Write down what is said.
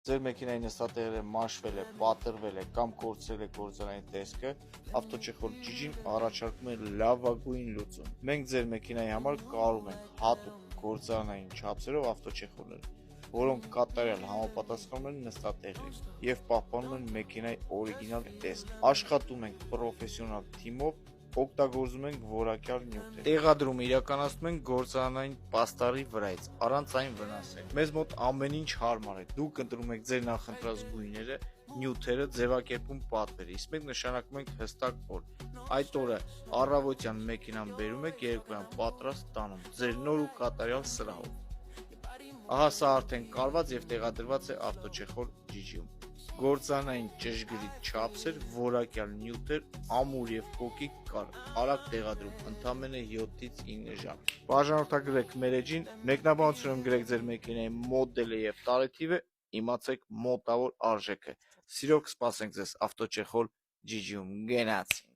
Ձեր մեքենայի նստատեղերը մաշվել է, պատրվել է կամ կորցրել է գործարանի տեսքը, ավտոչեխոր Gigi-ն առաջարկում է լավագույն լուծում։ Մենք ձեր մեքենայի համար կարում ենք հատուկ գործարանային չափսերով ավտոչեխորներ, որոնք կատարյալ համապատասխանում են նստատեղերին և պահպանում են մեքենայի օրիգինալ տեսքը։ Աշխատում ենք պրոֆեսիոնալ թիմով, օգտագործում ենք որակյալ նյութեր։ Տեղադրումը իրականացնում ենք գործարանային պաստառի վրայից, առանց այն վնասել։ Մեզ մոտ ամեն ինչ հարմար է։ Դուք ընտրում եք ձեր նախընտրած գույները, նյութերը, ձևակերպում պատվեր, իսկ մենք նշանակում ենք հստակ օր։ Այդ օրը առավոտյան մեքենան բերում եք, երեկոյան պատրաստ տանում ձեր նոր ու կատարյալ սրահով։ Ահա սա արդեն կարված և տեղադրված է ավտոչեխոր Gigi-ում։ Գործարանային ճշգրիտ չափսեր, որակյալ նյութեր, ամուր և կոկիկ կար, արագ տեղադրում, ընդամենը 7-ից 9 ժամ։ Բաժանորդագրվեք մեր էջին, մեկնաբանությունում գրեք ձեր մեքենայի մոդելը և տարեթիվը, իմացեք մոտավոր արժեքը։ Սիրով կսպասենք ձեզ ավտոչեխոր Gigi-ում, գնացինք։